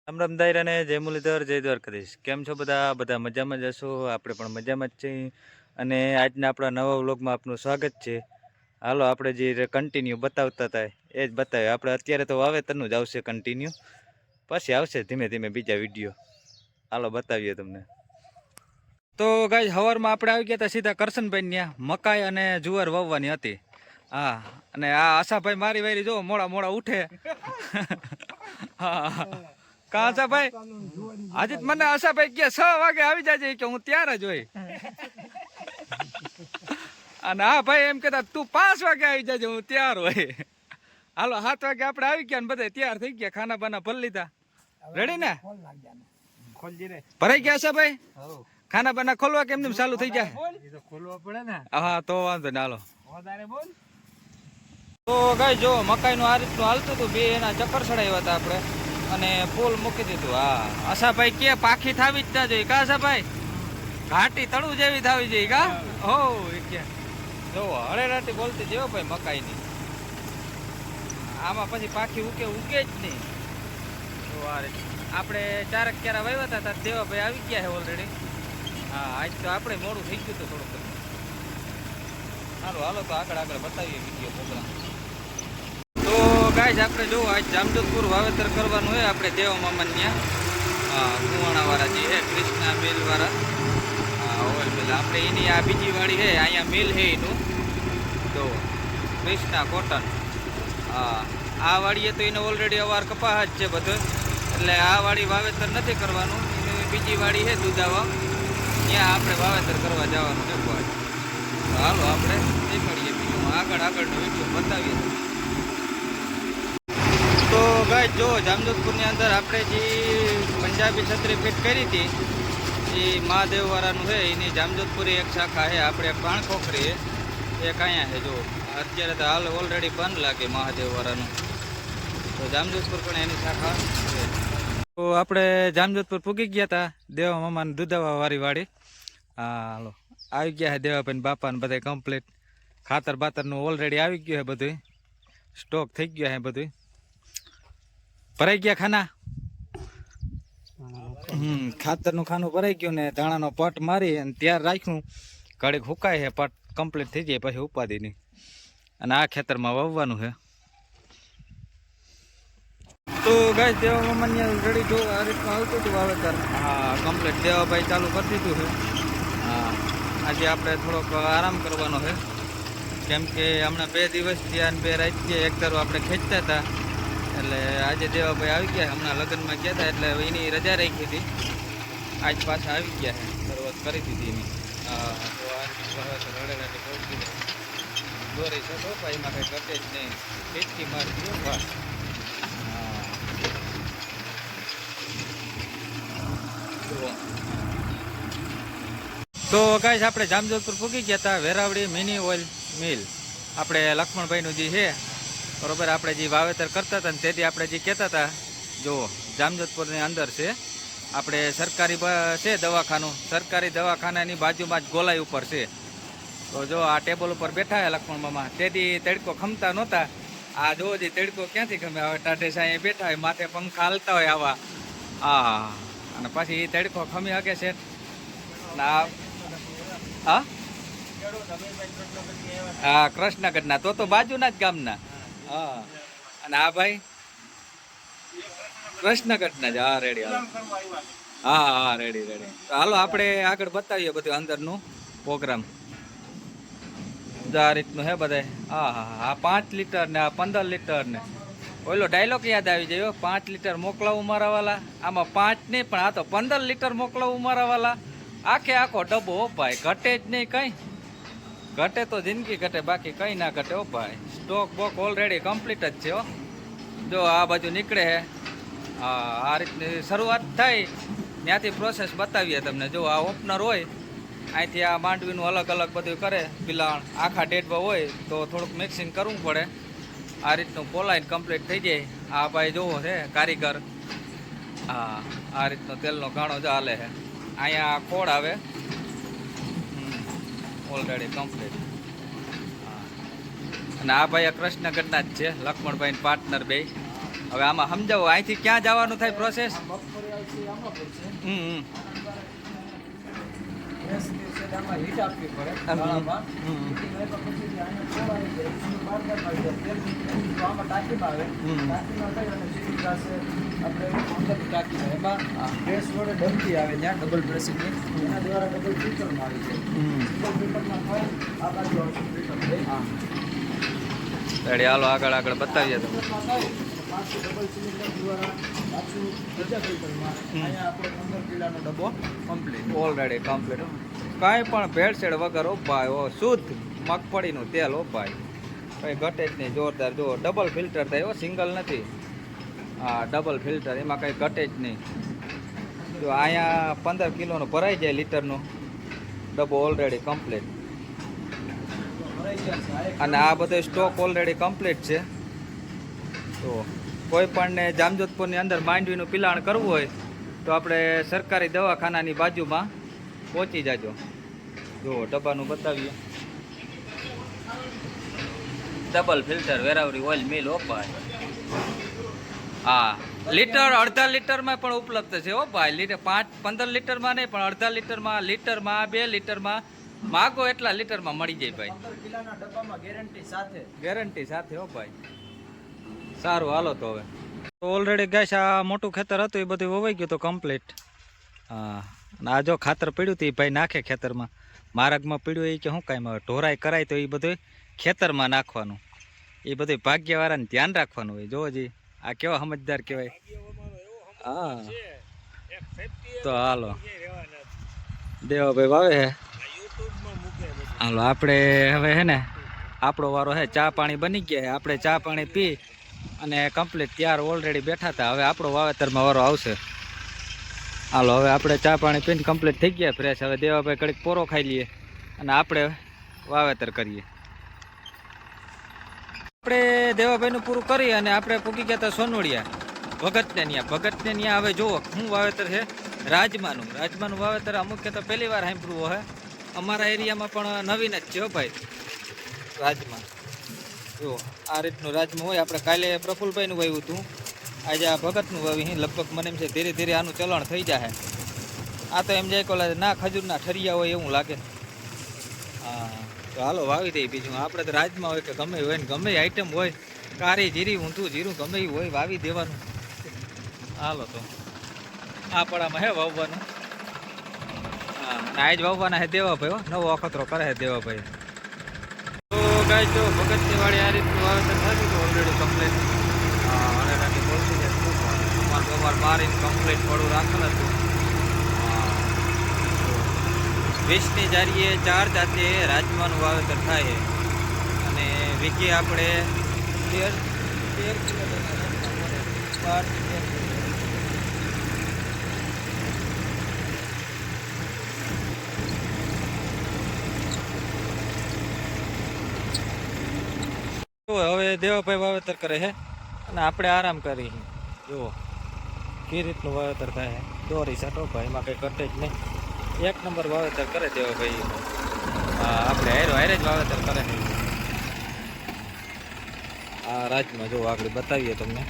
રામ રામ દાયરા ને જય મુરલીધર જય દ્વારકાધીશ. કેમ છો બધા? બધા મજામાં જ હશો. આપણે પણ મજામાં જ છીએ અને આજના આપણા નવા વ્લોગમાં આપનું સ્વાગત છે. હાલો આપણે જે કન્ટિન્યુ બતાવતા હતા એ જ બતાવ્યું. આપણે અત્યારે તો વાવેતરનું જ આવશે કન્ટિન્યુ, પછી આવશે ધીમે ધીમે બીજા વિડીયો. હાલો બતાવીએ તમને. તો ગાઈસ સવારમાં આપણે આવી ગયા હતા સીધા કરશનભાઈ ત્યાં મકાઈ અને જુવાર વાવવાની હતી. હા, અને આ આશાભાઈ મારી વારી જો મોડા મોડા ઉઠે. હા કા આશાભાઈ આજે મને આશાભાઈ કે 6 વાગે આવી જાય કે હું ત્યારે જ હોય. અને હા ભાઈ એમ કેતા તું 5 વાગે આવી જાય હું તૈયાર હોય. હાલો 7 વાગે આપણે આવી ગયા ને બધા તૈયાર થઈ ગયા, ખાના બાના ભરી લીધા. રેડી ને ભરાઈ ગયા છે ભાઈ? ખાના બાના ખોલવા કેમ ચાલુ થઈ જાય? ખોલવા પડે ને. હા તો વાંધો ને. હાલો તો ગાય જો મકાઈ નું આ રીતનું હાલતું હતું. બે એના ચક્કર ચડાવ્યા હતા આપણે અને ફૂલ મૂકી દીધું. હા આશાભાઈ કે પાખી થાવી જ ના જોઈએ કા આશાભાઈ? ઘાટી તળું જેવી થાવી જોઈએ કા? હો કે જો હળેરાટી બોલતી જેવો ભાઈ મકાઈ ની. આમાં પછી પાખી ઉગે જ નહીં. તો આ રીતે આપણે ચારક ક્યારા વાવ્યા હતા ત્યારે દેવાભાઈ આવી ગયા છે ઓલરેડી. હા આજ તો આપણે મોડું થઈ ગયું હતું થોડુંક. હાલો તો આગળ બતાવીએ વિડીયો પ્રોગ્રામ. તો ગાઈસ આપણે જો આજ જામજોધપુર વાવેતર કરવાનું હોય આપણે દેવા મામા ત્યાં. હા કુવાણાવાળા જે છે કૃષ્ણા મિલવાળા. હા ઓઇલ મિલ આપણે એની આ બીજી વાળી છે અહીંયા મિલ છે એનું. તો કૃષ્ણા કોટન. હા આ વાડીએ તો એને ઓલરેડી અવાર કપાસ જ છે બધો, એટલે આ વાડી વાવેતર નથી કરવાનું. એની બીજી વાડી છે દુધાવા, ત્યાં આપણે વાવેતર કરવા જવાનું છે. હાલો આપણે દેખાડીએ બીજું આગળનો વિડીયો બતાવીએ. તો ગાઈસ જો જામજોધપુરની અંદર આપણે જે પંજાબી છત્રી ફિટ કરી હતી એ મહાદેવવાળાનું છે. એની જામજોધપુરી એક શાખા છે આપણે પાણખોખરી એક અહીંયા છે. જો અત્યારે તો હાલ ઓલરેડી બંધ લાગે મહાદેવવાળાનું. તો જામજોધપુર પણ એની શાખા છે. તો આપણે જામજોધપુર પૂગી ગયા હતા દેવા મામાને દુધાવા વાળી. હા હાલો આવી ગયા છે દેવાભાઈ બાપા ને બધા કમ્પ્લીટ. ખાતર બાતરનું ઓલરેડી આવી ગયું છે બધું, સ્ટોક થઈ ગયો છે બધું. ભરાઈ ગયા ખાના. ખાતરનું ખાનું ભરાઈ ગયું ને ધાણાનો પટ મારી અને ત્યાર રાખ્યું. ઘડીક હુકાય છે, પટ કમ્પ્લીટ થઈ જાય પછી ઉપાધિ નહીં. અને આ ખેતરમાં વાવવાનું છે. તો ગાઈસ દેવા મામાને રેડી જો આ રીતનું આવતું હતું વાવેતર. હા કમ્પ્લીટ દેવાભાઈ ચાલુ કરી દીધું છે. હા આજે આપણે થોડોક આરામ કરવાનો છે, કેમ કે હમણાં 2 દિવસથી અને 2 રાતથી એક ધારો આપણે ખેંચતા હતા. એટલે આજે દેવાભાઈ આવી ગયા. હમણાં લગ્નમાં ગયા હતા એટલે એની રજા રાખી હતી. આજ પાછા આવી ગયા છે, શરૂઆત કરી દીધી એની. હા તો આ રડેરાટી પહોંચી જાય દોરી છે તો એમાં કંઈ ઘટે જ નહીં. ટેચકી મારી દો બસ. તો ગાઈસ આપણે જામજોધપુર પૂગી ગયા હતા. વેરાવળી મિની ઓઇલ મિલ આપણે લક્ષ્મણભાઈનું જે છે બરોબર. આપણે જે વાવેતર કરતા હતા ને તેથી આપણે જે કહેતા હતા જો જામજોધપુરની અંદર છે આપણે સરકારી છે દવાખાનું. સરકારી દવાખાનાની બાજુમાં જ ગોલાઈ ઉપર છે. તો જો આ ટેબલ ઉપર બેઠા છે લક્ષ્મણ મામા. તેથી તડકો ખમતા નહોતા. આ જો જે તડકો ક્યાંથી ખમે આવે? ટાઢે સાંઈ બેઠા હોય, માથે પંખા હાલતા હોય આવા. હા અને પછી એ તડકો ખમી શકે છે. હા હા કૃષ્ણગઢના તો બાજુના જ ગામના. હા અને આ ભાઈ કૃષ્ણગઢના જ. હા રેડી. હા રેડી. તો હાલો આપણે આગળ બતાવીએ બધું અંદરનું પ્રોગ્રામ. આ રીતનું હે બધા. હા 5 લીટર ને આ 15 લીટર ને ઓલો ડાયલોગ યાદ આવી જાય. 5 લીટર મોકલાવું મારા વાલા. આમાં 5 નહીં પણ આ તો 15 લીટર મોકલાવું મારા વાલા. આખો ડબ્બો હો ભાઈ, ઘટે જ નહીં કઈ. ઘટે તો જિંદગી ઘટે, બાકી કઈ ના ઘટે હો ભાઈ. સ્ટોક બોક ઓલરેડી કમ્પ્લીટ જ છે હો. જો આ બાજુ નીકળે છે. હા આ રીતની શરૂઆત થાય ત્યાંથી પ્રોસેસ બતાવીએ તમને. જો આ ઓપનર હોય અહીંથી આ માંડવીનું અલગ અલગ બધું કરે. પિલાણ આખા ડેડવા હોય તો થોડુંક મિક્સિંગ કરવું પડે. આ રીતનું પોલાઈન કમ્પ્લીટ થઈ જાય. આ ભાઈ જોવો છે કારીગર. હા આ રીતનો તેલનો ગાણો જ હાલે છે. અહીંયા ખોળ આવે ઓલરેડી કમ્પ્લીટ. અને આ ભાઈ કૃષ્ણગઢના જ છે, લક્ષ્મણભાઈ પાર્ટનર બે. હવે આમાં સમજાવો, અહીંથી ક્યાં જવાનું થાય પ્રોસેસ? મગફળી આવે છે આમાં પડશે. હમ ગેસ દિવસે આમાં હીટ આપવી પડે ગાળામાં. હીટિંગ આવ્યા પછી અહીંયા ખોળાવી જાય. એનું બહાર કાઢી જાય. તેલ તો આમાં ટાંકીમાં આવે. ટાંકીમાં થઈ અને સીધી પાસે આપણે અંદરની ટાંકીમાં એમાં ગેસ વડે ડમકી આવે ત્યાં ડબલ પ્રેશરની એના દ્વારા ડબલ ફિલ્ટરમાં આવી જાય. ડબલ ફિલ્ટરમાં થાય આ બાજુ આવશે ફિલ્ટર. હા હાલો આગળ આગળ બતાવીએ તો. પાછું ડબલ સિલિન્ડર દ્વારા પાછું બીજા ફિલ્ટરમાં અહીંયા આપણે 15 કિલોનો ડબ્બો કમ્પ્લીટ. Already complete. કાંઈ પણ ભેળસેળ વગર ઓ ભાઈ, ઓ શુદ્ધ મગફળીનું તેલ ઓ ભાઈ, કંઈ ઘટે જ નહીં. જોરદાર. જો ડબલ ફિલ્ટર થાય, એવો સિંગલ નથી. હા ડબલ ફિલ્ટર, એમાં કંઈ ઘટે જ નહીં. જો અહીંયા 15 કિલોનું ભરાઈ જાય લીટરનું ડબ્બો ઓલરેડી કમ્પ્લીટ. અને આ બધો સ્ટોક ઓલરેડી કમ્પ્લીટ છે. તો કોઈ પણને જામજોધપુરની અંદર માંડવીનું પિલાણ કરવું હોય તો આપણે સરકારી દવાખાનાની બાજુમાં પહોંચી જાજો. જો ડબ્બાનું બતાવીએ. ડબલ ફિલ્ટર વેરાવરી ઓઇલ મિલ ઓ ભાઈ. હા લીટર અડધા લીટરમાં પણ ઉપલબ્ધ છે ઓ ભાઈ. લીટર 15 લીટરમાં નહીં પણ અડધા લીટરમાં, 2 લીટરમાં માગો એટલા લીટરમાં મળી જાય ભાઈ. 15 કિલોના ડબ્બામાં ગેરંટી સાથે હો ભાઈ. સારું હાલો તો હવે ઓલરેડી ગેસ આ મોટું ખેતર હતું એ બધું વવાઈ ગયું તો કમ્પ્લીટ. હા અને આ જો ખાતર પડ્યું હતું એ ભાઈ નાખે ખેતરમાં. માર્ગમાં પડ્યું એ કે શું કાંઈ હવે ઢોરાઈ કરાય તો એ બધું ખેતરમાં નાખવાનું. એ બધું ભાગ્યવાળાને ધ્યાન રાખવાનું હોય. જોવો જી આ કેવા સમજદાર કહેવાય. હા તો હાલો દેવાભાઈ વાવે હે. હાલો આપણે હવે હે ને આપણો વારો હે. ચા પાણી બની ગયા હે. આપણે ચા પાણી પી અને કમ્પ્લીટ તૈયાર ઓલરેડી બેઠા હતા. હવે આપણો વાવેતરમાં વારો આવશે. હાલો હવે આપણે ચા પાણી પીને કમ્પ્લીટ થઈ ગયા ફ્રેશ. હવે દેવાભાઈ કડીક પોરો ખાઈ લઈએ અને આપણે વાવેતર કરીએ. આપણે દેવાભાઈનું પૂરું કરી અને આપણે પૂગી ગયા હતા સોનોડિયા ભગતને ત્યાં. હવે જુઓ શું વાવેતર છે. રાજમાનું વાવેતર અમુક કે તો પહેલી વાર સાંભળવું હે. અમારા એરિયામાં પણ નવીન જ છે હો ભાઈ રાજમા. જો આ રીતનું રાજમા હોય. આપણે કાલે પ્રફુલભાઈનું વાવ્યું હતું, આજે આ ભગતનું વાવી. લગભગ મને એમ છે ધીરે ધીરે આનું ચલણ થઈ જાય. આ તો એમ જાય કોલા ના ખજૂરના ઠરિયા હોય એવું લાગે. હા તો હાલો વાવી દઈએ. બીજું આપણે તો રાજમાં હોય કે ગમે હોય ને ગમે આઈટમ હોય, કારી જીરી ઊંધું જીરું ગમે એ હોય વાવી દેવાનું. હાલો તો આ પડામાં હે વાવવાનું. હા આજ વાવવાના હે દેવાભાઈ હો. નવો અખતરો કરે છે દેવાભાઈ. તો ગાય જો ભગતની વાળી આ રીતનું વાવેતર થતું હતું ઓલરેડી કમ્પ્લીટ. હા અને નાની બોલતી છે અમારે મારીને કમ્પ્લીટ પડું રાખેલ હતું. 20ની જારીએ 4 જાતે રાજમાનું વાવેતર થાય છે. અને વીઘે આપણે 13 કિલો 12 હવે દેવાભાઈ વાવેતર કરે છે અને આપણે આરામ કરી. જુઓ કે રીતનું વાવેતર થાય. દોરી સાટો ભાઈ એમાં કંઈ ઘટે જ નહીં. 1 નંબર વાવેતર કરે દેવાભાઈ. હા આપણે હારે જ વાવેતર કરે છે. આ રાજમાં જો આગળ બતાવીએ તમને.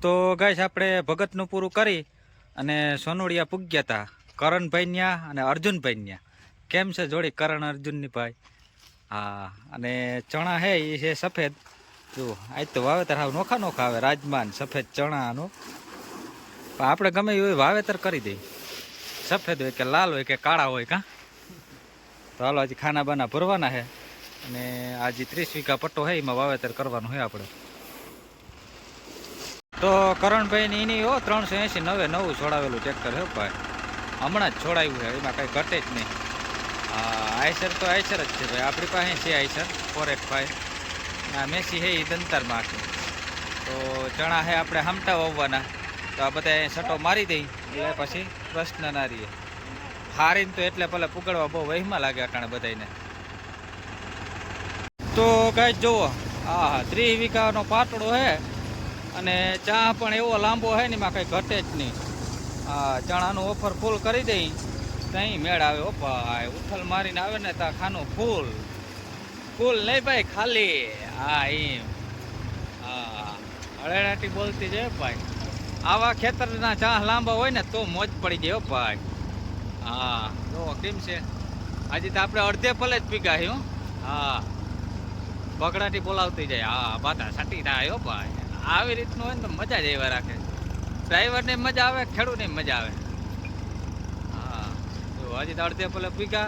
તો ગાઈસ આપણે ભગતનું પૂરું કરી અને સોનોડિયા પૂગ્યા હતા કરણભાઈ ન્યા અને અર્જુનભાઈ ન્યા. કેમ છે જોડી કરણ અર્જુનની ભાઈ? હા અને ચણા હે એ છે સફેદ. જો આજ તો વાવેતર હાવ નોખા આવે. રાજમાન સફેદ ચણાનું પણ આપણે ગમે એ હોય વાવેતર કરી દઈએ. સફેદ હોય કે લાલ હોય કે કાળા હોય કાં. તો હાલો હજી ખાના બાના ભરવાના છે અને આજે 30 વીઘા પટ્ટો છે એમાં વાવેતર કરવાનું છે આપણે. તો કરણભાઈને એની હો 380 નવું છોડાવેલું ટ્રેક્ટર હે ભાઈ. હમણાં જ છોડાવ્યું છે. એમાં કંઈ ઘટે જ નહીં. હા આઈસર તો આઈસર જ છે ભાઈ. આપણી પાસે છે આઈસર 485. આ મેસી છે એ દંતારમાં છે. તો ચણા છે આપણે હામટા વાવવાના. તો આ બધા સટો મારી દઈ એટલે પછી પ્રશ્ન ના રહીએ. હારીને તો એટલે ભલે પુગડવા બહુ વહીમાં લાગે અટાણે બધાને. તો ગાય જુઓ હા 30 વીઘાનો પાટડો છે અને ચા પણ એવો લાંબો છે ને એમાં કંઈ ઘટે જ નહીં. હા ચણાનું ઓફર ફૂલ કરી દઈ તઈ મેળ આવે ઓ ભાઈ, ઉથલ મારીને આવે ને તા ખાનું ફૂલ ફૂલ નહીં ભાઈ, ખાલી. હા એમ. હા હળેડાટી બોલતી જાય ભાઈ. આવા ખેતરના ચા લાંબા હોય ને તો મોજ પડી જાય હો ભાઈ. હા જો કેમ છે, હજી તો આપણે અડધે પલે જ પીગા હો. હા બગડાટી બોલાવતી જાય. હા બાતા સાટી થાય હો ભાઈ. આવી રીતનું હોય ને તો મજા જ એવા રાખે. ડ્રાઈવરને મજા આવે, ખેડૂતને મજા આવે. હા તો હજી તો અડધે પલે પીગા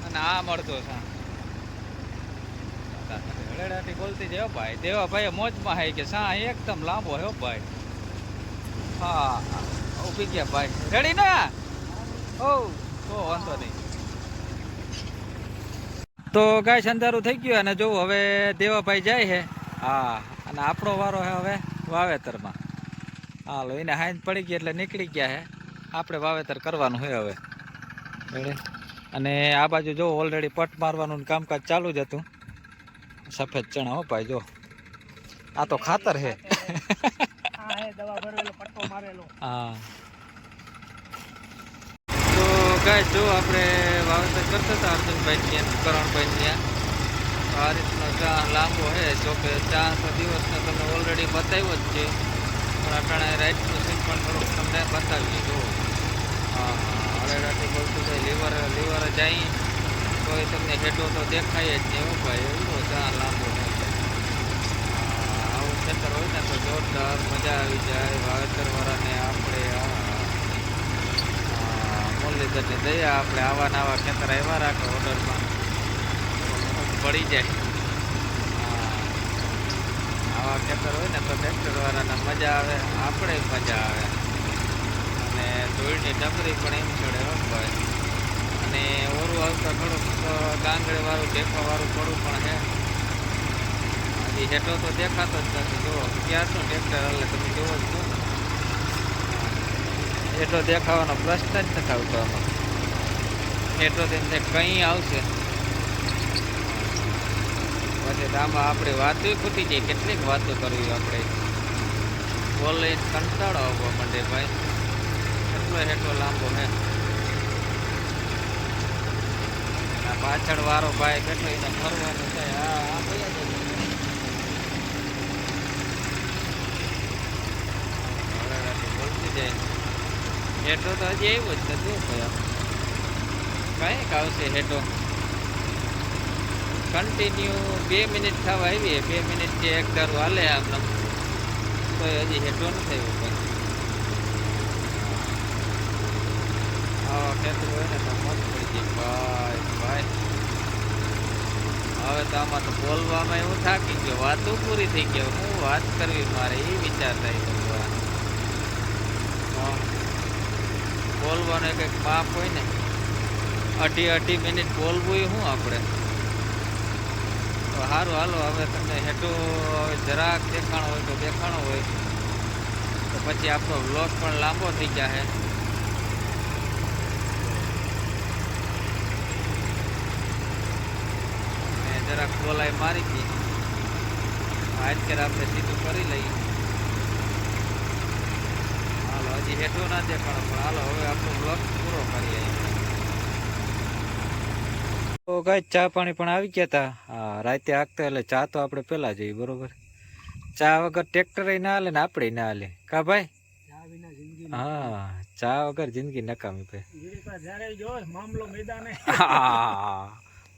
અને આ મળતો છે. હળેડાટી બોલતી જાય ભાઈ. દેવા ભાઈ મોજમાં હે કે સા એકદમ લાંબો હે ભાઈ. હા ઉભી ગયા ભાઈ. રેડી ને? ઓ તો વાંધો નહીં. તો ગાય અંધારું થઈ ગયું અને જો હવે દેવાભાઈ જાય છે. હા અને આપણો વારો છે હવે વાવેતરમાં. હાલો એને હાઈન પડી ગઈ એટલે નીકળી ગયા છે. આપણે વાવેતર કરવાનું છે હવે. અને આ બાજુ જો ઓલરેડી પટ મારવાનું કામકાજ ચાલુ જ હતું. સફેદ ચણા હો ભાઈ જો. આ તો ખાતર છે. હા તો ગાય જો આપણે વાવેતર કરતા હતા અર્જુનભાઈ ત્યાં, કરણભાઈ ત્યાં. આ રીતનો ચા લાંબો છે. જો કે ચા તો દિવસનો તમે ઓલરેડી બતાવ્યો જ છે, પણ અટાણે રાઈટનું સીન પણ થોડુંક તમને બતાવીએ. જો હા હળેડાથી બોલતું જાય લીવર જાય તો એ તમને હેઠો તો દેખાય જ નહીં. એવું ભાઈ એવો ચા લાંબો છે. આવું ખેતર હોય ને તો જોરદાર મજા આવી જાય વાવેતરવાળાને. આપણે મુરલીધરની દયા, આપણે આવા નવા ખેતર આવ્યા રાખે ઓર્ડરમાં પડી જાય. આવા ખેતર હોય ને તો ટ્રેક્ટરવાળાને મજા આવે, આપણે મજા આવે. અને ધૂળની ડમરી પણ એમ ચડે હો ભાઈ. અને ઓરું આવતા થોડુંક ગાંગડેવાળું ઢેફાવાળું પડવું પણ છે. હજી હેઠો તો દેખાતો જ નથી. જુઓ ક્યારનું ટ્રેક્ટર એટલે તમે જુઓ જ છો. હેઠો દેખાવાનો પ્રશ્ન જ નથી આવતો આમાં. હેઠો તેમને કંઈ આવશે પછી આમાં આપણે વાતો ખૂટી જાય. કેટલીક વાતો કરવી આપણે, બોલે કંટાળો આવવા માંડે ભાઈ. એટલો હેઠો લાંબો હે. આ પાછળ વારો ભાઈ કેટલો એને ફરવાનું છે. હા બોલતી જાય. હેઠો તો હજી આવ્યો જ નથી ભાઈ. કંઈક આવશે હેઠો. કન્ટિન્યુ 2 મિનિટ થવા આવી. 2 મિનિટ જે એક ધારું હાલે આમને તો હજી હેઠો નથી આવ્યો ભાઈ. આવા ખેતર હોય ને તો મત પડી જાય ભાઈ. હવે તો આમાં તો બોલવામાં એવું થાકી ગયો. વાતો પૂરી થઈ ગયો. હું વાત કરવી મારે એ વિચાર થાય. બોલવાનું કંઈક માપ હોય ને. અઢી મિનિટ બોલવું એ શું આપણે તો સારું. હાલો હવે તમને હેઠો જરાક દેખાણો હોય તો દેખાણો હોય તો પછી આપણો વ્લોગ પણ લાંબો થઈ જાય. જરાક બોલાય મારી હતી આજકાલ આપણે સીધું કરી લઈએ. હાલો હજી હેઠો ના દેખાણો પણ હાલો હવે આપણો બ્લોગ પૂરો કરીએ. તો ગાય ચા પાણી પણ આવી ગયા હતા. હા રાતે આગતા એટલે ચા તો આપણે પેલા જોઈએ બરોબર. ચા વગર ટ્રેક્ટર ના હાલે ને આપણે ના હાલે કા ભાઈ. હા ચા વગર જિંદગી નકામી ભાઈ.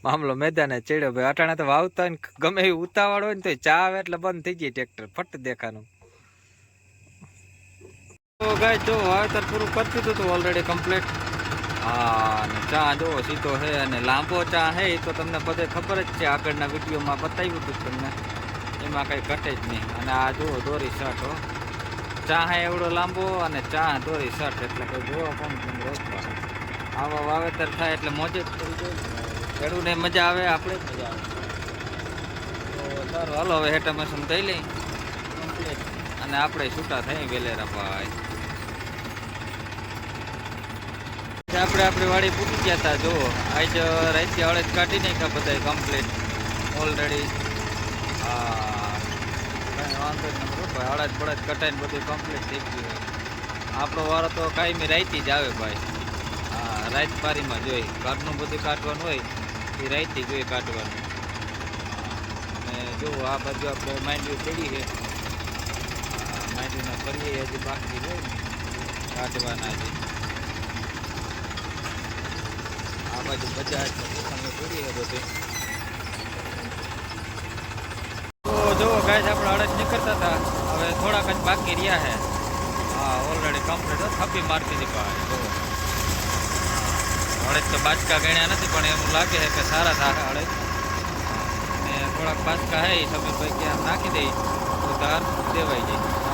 મામલો મેદાને ચડ્યો ભાઈ. અટાણે તો વાવતા હોય ને ગમે એવી ઉતાવળ હોય ને તો ચા આવે એટલે બંધ થઈ ગઈ ટ્રેક્ટર ફટ દેખાનું. તો ગાય જો વાવેતર પૂરું કરી દીધું હતું ઓલરેડી કમ્પ્લીટ. હા અને ચા જો સીધો છે અને લાંબો ચા છે એ તો તમને બધે ખબર જ છે. આગળના વિડીયોમાં બતાવ્યું હતું તમને. એમાં કંઈ ઘટે જ નહીં. અને આ જુઓ દોરી શર્ટ હો. ચા હે એવડો લાંબો અને ચા દોરી શર્ટ એટલે કંઈ જોવા પણ તમને રોકવા. આવા વાવેતર થાય એટલે મોજે જ કરી જાય. ખેડૂતને મજા આવે, આપણે મજા આવે. તો સારું હાલો હવે હેઠામેશન દઈ લઈ કમ્પ્લીટ અને આપણે છૂટા થઈ વેલેરા ભાઈ. આપણે આપણી વાડી પૂકી ગયા હતા. જો આજ રાતે અળદ કાઢી નાખ્યા બધા કમ્પ્લીટ ઓલરેડી. હા કંઈ વાંધો જ નથી ભાઈ. અળદ બળદ કટાઈને બધું કમ્પ્લીટ થઈ ગયું. આપણો વારો તો કાયમી રાતી જ આવે ભાઈ. હા રાત પારીમાં જોઈ ઘરનું બધું કાઢવાનું હોય એ રાતથી જોઈએ કાઢવાનું. અને જો આ બાજુ આપણે માંડવી પડી છે, માંડવીના કરીએ હજી બાકી હોય ને કાઢવાના છે. આ બાજુ બજાર દુકાનો પડી છે બધી. તો જુઓ ગાય આપણે અડદ નીકળતા હતા, હવે થોડાક જ બાકી રહ્યા છે. હા ઓલરેડી કમ્પ્લીટ થપ્પી મારતી હતી પાછી. જુઓ અડદ તો બાચકા ગણ્યા નથી પણ એવું લાગે છે કે સારા થાય અડદ. અને થોડાક બાચકા હે સમીરભાઈ કે નાખી દઈ તો ધાર દેવાઈ જાય.